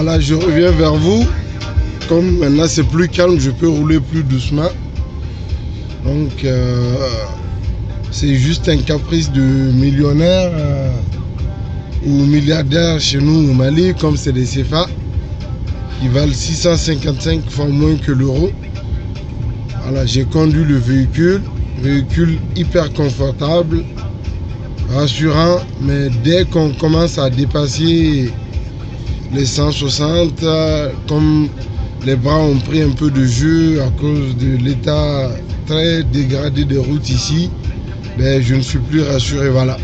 Voilà, je reviens vers vous. Comme maintenant c'est plus calme, je peux rouler plus doucement. Donc c'est juste un caprice de millionnaire ou milliardaire chez nous au Mali, comme c'est des CFA qui valent 655 fois moins que l'euro. Voilà, j'ai conduit le véhicule hyper confortable, rassurant, mais dès qu'on commence à dépasser les 160, comme les bras ont pris un peu de jeu à cause de l'état très dégradé des routes ici, ben, je ne suis plus rassuré, voilà.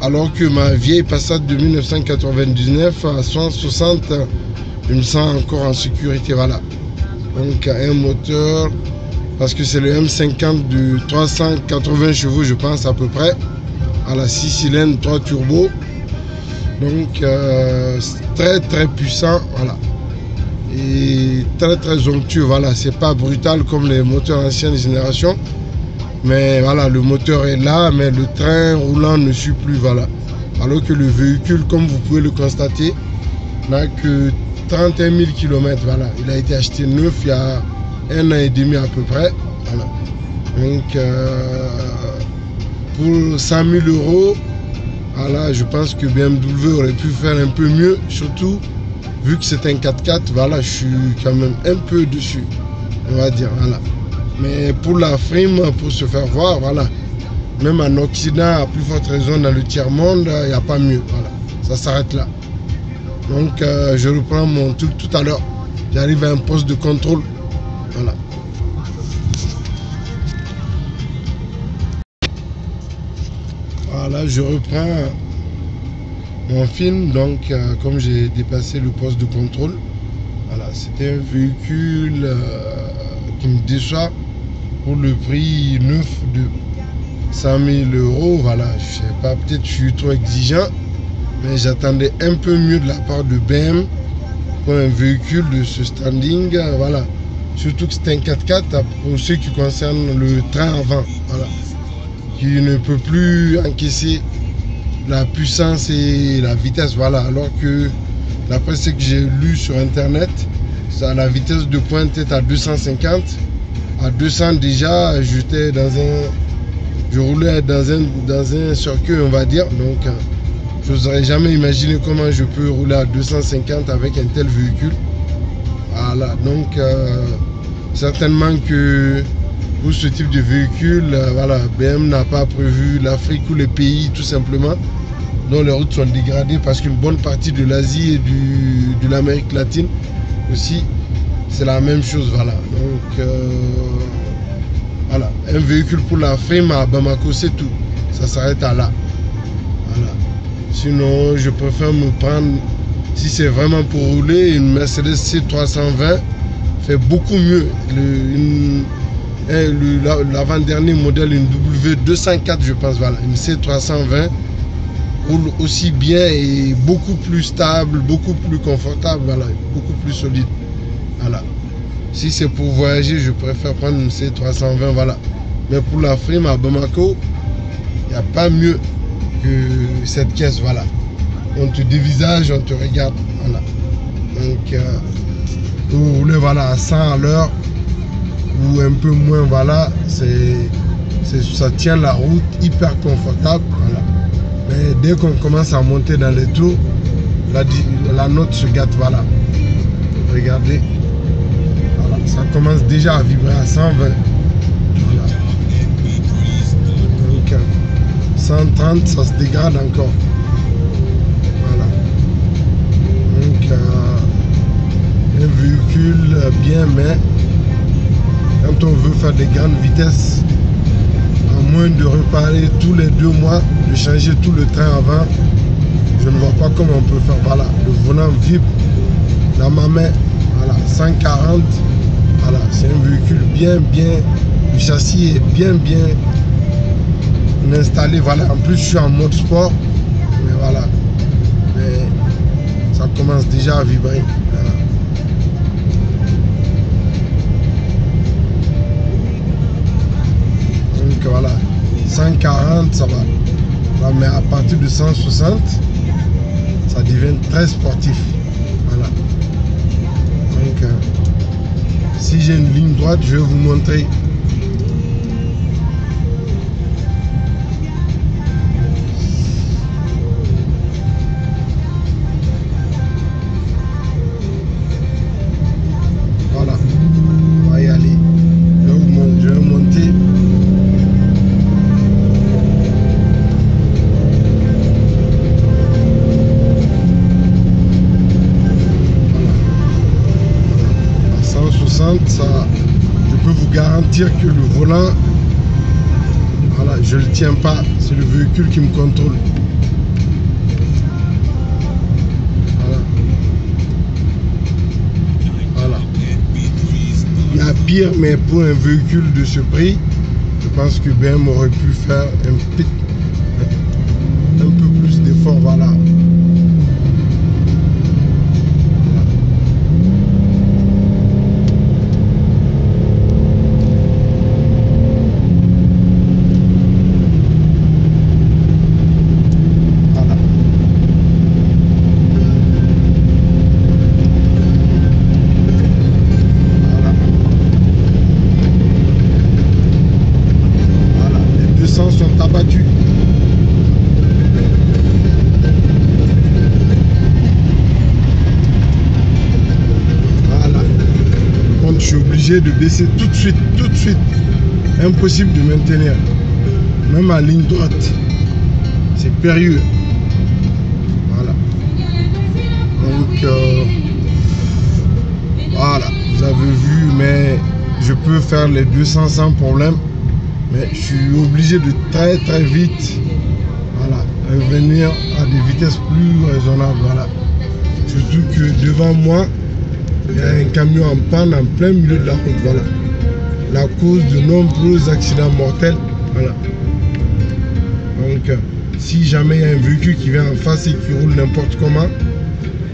Alors que ma vieille Passat de 1999 à 160, je me sens encore en sécurité, voilà. Donc un moteur, parce que c'est le M50 de 380 chevaux, je pense à peu près, à la 6 cylindres, 3 turbos. Donc très très puissant, voilà. Et très très onctueux, voilà. C'est pas brutal comme les moteurs anciennes générations. Mais voilà, le moteur est là, mais le train roulant ne suit plus, voilà. Alors que le véhicule, comme vous pouvez le constater, n'a que 31 000 km, voilà. Il a été acheté neuf il y a 1 an et demi à peu près, voilà. Donc pour 100 000 €, voilà, je pense que BMW aurait pu faire un peu mieux, surtout vu que c'est un 4x4, voilà, je suis quand même un peu dessus, on va dire, voilà. Mais pour la frime, pour se faire voir, voilà, même en Occident, à plus forte raison dans le tiers-monde, il n'y a pas mieux, voilà, ça s'arrête là. Donc je reprends mon truc tout à l'heure, j'arrive à un poste de contrôle, voilà. Voilà, je reprends mon film, donc comme j'ai dépassé le poste de contrôle, voilà, c'était un véhicule qui me déçoit pour le prix neuf de 100 000 €, voilà, je sais pas, peut-être je suis trop exigeant, mais j'attendais un peu mieux de la part de BM pour un véhicule de ce standing, voilà, surtout que c'est un 4x4 pour ceux qui concernent le train avant, voilà, qui ne peut plus encaisser la puissance et la vitesse, voilà, alors que d'après ce que j'ai lu sur internet, ça, la vitesse de pointe est à 250, à 200 déjà, je roulais dans un circuit, on va dire, donc je n'aurais jamais imaginé comment je peux rouler à 250 avec un tel véhicule, voilà, donc certainement que pour ce type de véhicule, voilà, BM n'a pas prévu l'Afrique ou les pays tout simplement dont les routes sont dégradées, parce qu'une bonne partie de l'Asie et de l'Amérique latine aussi, c'est la même chose, voilà. Donc voilà, un véhicule pour la frime à Bamako, c'est tout, ça s'arrête à là, voilà. Sinon je préfère me prendre, si c'est vraiment pour rouler, une Mercedes C320 fait beaucoup mieux. L'avant-dernier modèle, une W204, je pense, voilà, une C320 roule aussi bien et beaucoup plus stable, beaucoup plus confortable, voilà, beaucoup plus solide, voilà. Si c'est pour voyager, je préfère prendre une C320, voilà. Mais pour la frime à Bamako, il n'y a pas mieux que cette caisse, voilà. On te dévisage, on te regarde, voilà. Donc vous roulez, voilà, à 100 à l'heure ou un peu moins, voilà, ça tient la route, hyper confortable, voilà. Mais dès qu'on commence à monter dans les tours, la note se gâte, voilà. Regardez, voilà, ça commence déjà à vibrer à 120, voilà. Donc 130, ça se dégrade encore, voilà. Donc un véhicule bien, mais quand on veut faire des grandes vitesses, à moins de reparer tous les 2 mois, de changer tout le train avant, je ne vois pas comment on peut faire, voilà. Le volant vibre dans ma main, voilà, 140, voilà, c'est un véhicule bien, le châssis est bien installé, voilà. En plus je suis en mode sport, mais voilà, mais ça commence déjà à vibrer, voilà. Donc voilà, 140 ça va, voilà, mais à partir de 160 ça devient très sportif, voilà. Donc si j'ai une ligne droite, je vais vous montrer. Voilà, on va y aller. Je vais monter. Ça, je peux vous garantir que le volant, voilà, je le tiens pas, c'est le véhicule qui me contrôle. Voilà. Voilà. Il y a pire, mais pour un véhicule de ce prix, je pense que BM aurait pu faire un peu plus d'efforts. Voilà. Sont abattus. Voilà. Donc je suis obligé de baisser tout de suite. Impossible de maintenir. Même à ligne droite. C'est périlleux. Voilà. Donc voilà. Vous avez vu, mais je peux faire les 200 sans problème. Mais je suis obligé de très vite, voilà, revenir à des vitesses plus raisonnables. Voilà. Surtout que devant moi, il y a un camion en panne en plein milieu de la route. Voilà. La cause de nombreux accidents mortels. Voilà. Donc, si jamais il y a un véhicule qui vient en face et qui roule n'importe comment,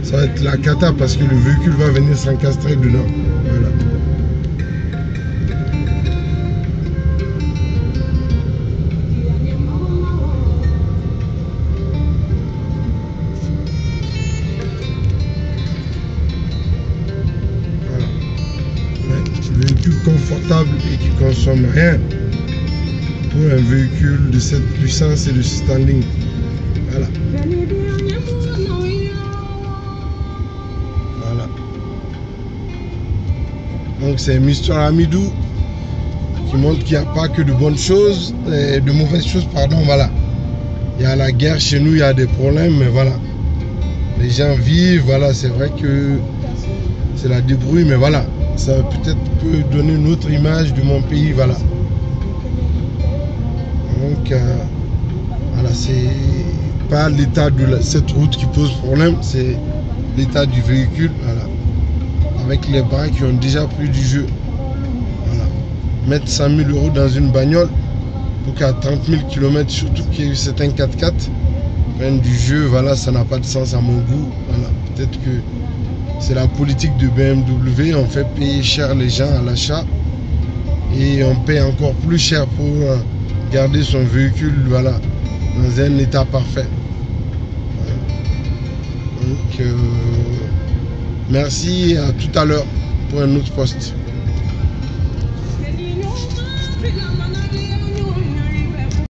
ça va être la cata parce que le véhicule va venir s'encastrer dedans. Voilà. Véhicule confortable et qui consomme rien pour un véhicule de cette puissance et de ce standing. Voilà. Voilà. Donc c'est Mr. Amidou qui montre qu'il n'y a pas que de bonnes choses, de mauvaises choses, pardon. Voilà. Il y a la guerre chez nous, il y a des problèmes, mais voilà. Les gens vivent, voilà, c'est vrai que c'est la débrouille, mais voilà. Ça peut-être peut donner une autre image de mon pays, voilà. Donc, voilà, c'est pas l'état de cette route qui pose problème, c'est l'état du véhicule, voilà. Avec les bras qui ont déjà pris du jeu. Voilà. Mettre 100 000 € dans une bagnole pour qu'à 30 000 km, surtout que c'est un 4x4, prenne du jeu, voilà, ça n'a pas de sens à mon goût. Voilà. Peut-être que c'est la politique de BMW, on fait payer cher les gens à l'achat et on paye encore plus cher pour garder son véhicule, voilà, dans un état parfait. Donc merci et à tout à l'heure pour un autre poste.